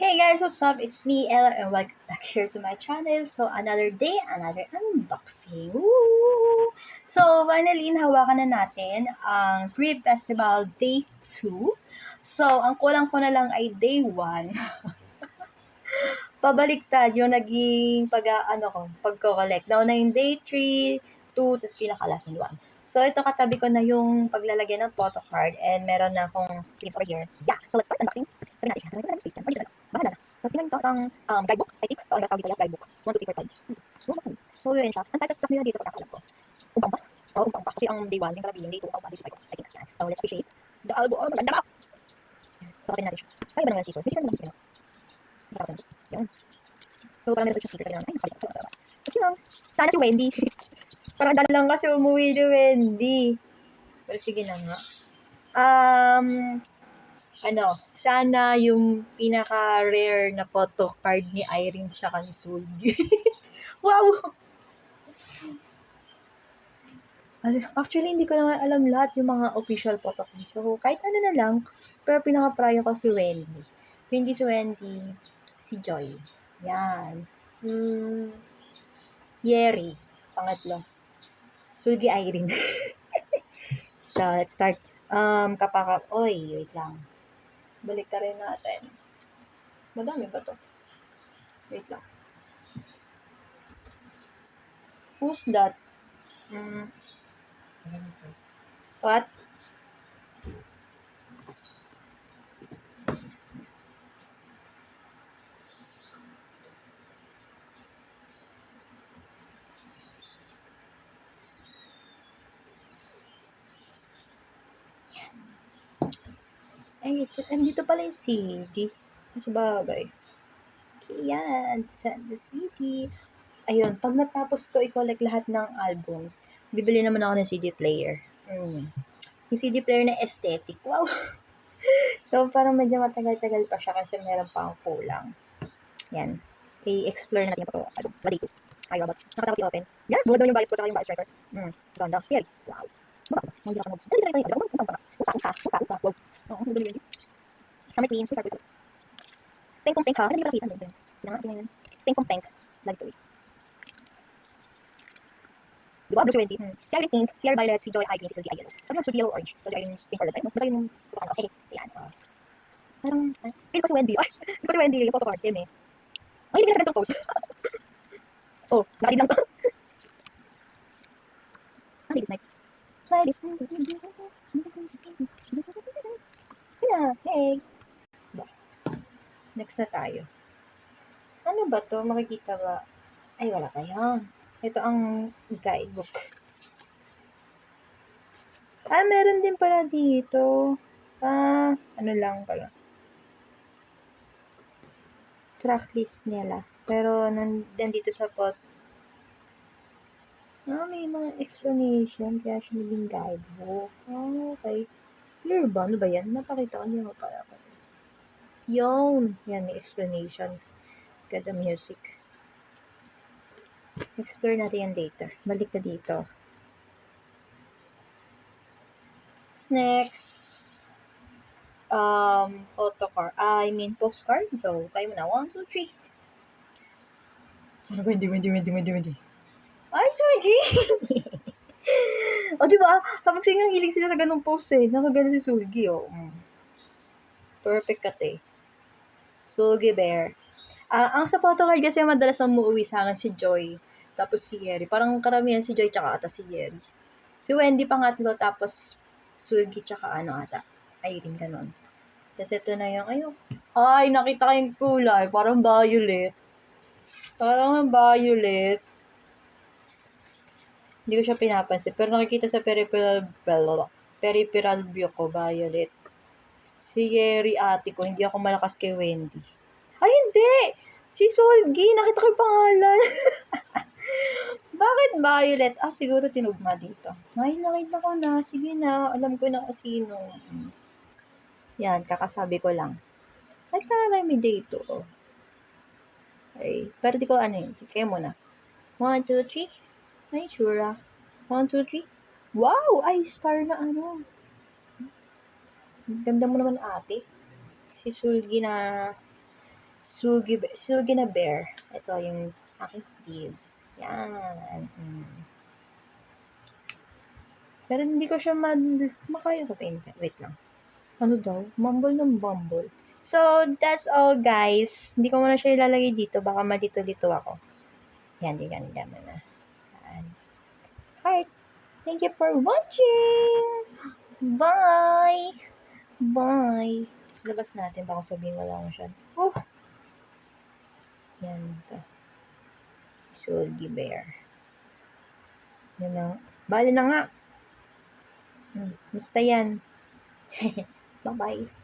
Hey guys, what's up? It's me, Ella, and welcome back here to my channel. So, another day, another unboxing. Woo! So, finally, nahawakan na natin ang Pre-Festival Day 2. So, ang kulang ko na lang ay Day 1. Pabaliktad yung naging pagko-collect. Nauna yung Day 3, 2, tapos pinaka-last yung 1. So, ito katabi ko na yung paglalagay ng photo card and meron na akong sleeves over here. Yeah! So, let's start unboxing. Sabi natin, hanapin natin space time. Bahala na. So, tingnan ito ang guidebook. I think, ang natawag dito yung guidebook. 1, 2, 3, 4, 5. So, yun siya. Ang title stock nila dito, pagkakalam ko. Umpang pa? Oo, umpang pa. Kasi ang day 1, yung sasabihin, day 2, umpang pa dito sa iko. I think, yan. So, let's appreciate the album. Oh, maganda ba? So, open natin siya. Ay, iba na nga yung scissors. May scissors naman sila. Masarap naman. Yun. So, parang meron siya sticker. Kaya ay, nakabit. Sa labas. Okay lang. Sana si Wendy. Parang dala lang kasi umuwi ni Wendy. Pero sige na nga. Sana yung pinaka-rare na photo card ni Irene tsaka ni Sulgi. Wow! Actually, hindi ko naman alam lahat yung mga official photo card. So, kahit ano na lang, pero pinaka-prayo ko si Wendy. Hindi si Wendy, si Joy. Yan. Yeri. Pangatlo. Sulgi Irene. So, let's start. Wait lang. Balik ka rin natin. Madami ba to? Wait lang. Who's that? What? Ay, andito pala yung CD. Mas bagay. Yan, send the CD. Ayun, pag natapos ko i-collect lahat ng albums, bibili naman ako ng CD player. Yung CD player na aesthetic. Wow! So, parang medyo matagal-tagal pa siya kasi meron pa ang kulang. Yan. I-explore natin yung body ko. Ay, robot. Nakatakot i-open. Yan, buwan daw yung bias ko, tsaka yung bias record. Ganda. Siri. Wow. Baba. Hindi na ako mag-gusto. Hindi na kayo. Upa. Wow. Oo, hindi na Summer Queens. May carpet. Pink kong pink ha. Hindi ba nakita? Tingnan. Pink kong pink. Love story. Diba? Bruce Wendy. Si Irene Pink, si Irene Violet, si Joy Irene, si Suzy Yellow. Sabi mo, Suzy Yellow Orange. Tapos Irene Pink Violet. Ay, basta yung okay. So yan. Parang, feel ko si Wendy. Ay, feel ko si Wendy. Yung photo card. Yan eh. Ay, hindi na sa post. Oh, nakadid lang to. Ah, ladies night. Ladies night. Yeah, hey. Next na tayo. Ano ba to? Makikita ba? Ay, wala kayo. Ito ang guidebook. Meron din pala dito. Ano lang pala. Tracklist nila. Pero, nandito sa pot. May mga explanation. Kaya siya naging guidebook. Okay. Clear ba? Ano ba yan? Napakita ko niyo pala ako. Yun. Yan, may explanation. Got the music. Explore natin yan later. Balik ka dito. Next. Postcard. So, kayo muna. 1, 2, 3. Sana Wendy. Ay, Swaggy! O, diba? Kapag sa inyo, hilig sila sa ganung post eh. Nakagano si Sulgi, oh. Perfect cut eh. Sulgi Bear. Ang sa photocard kasi madalas ang umuwi sa akin si Joy. Tapos si Yeri. Parang karamihan si Joy tsaka ata si Yeri. Si Wendy pangatlo, tapos Sulgi tsaka Irene, ganon. Tapos ito na yung, ay, nakita ko yung kulay. Parang violet. Hindi ko siya pinapansin. Pero nakikita sa peripheral view ko, violet. Si Yeri ate ko, hindi ako malakas kay Wendy. Ay, hindi! Si Solgi, nakita ko yung pangalan. Bakit violet? Siguro tinugma dito. Ay, nakita ko na. Sige na, alam ko na kung sino. Yan, kakasabi ko lang. Ay, karami dito. Ay, pero di ko yun. Sige, kayo muna. 1, 2, 3. Ay, sure. 1, 2, 3. Wow! Ay, star na Ganda mo naman ate. Si Sulgi na Sugi na bear. Ito yung aking sleeves. Yan. Pero hindi ko siya makaya ko paint. Wait lang. Ano daw? Mumble ng bumble. So, that's all, guys. Hindi ko muna siya ilalagay dito. Baka malito-lito ako. Yan. Na. Yan. Heart. Thank you for watching. Bye. Bye. Labas natin. Baka sabihin wala akong siya. Yan to. Sulgi bear. Yan lang. Bali na nga. Basta yan. Bye-bye.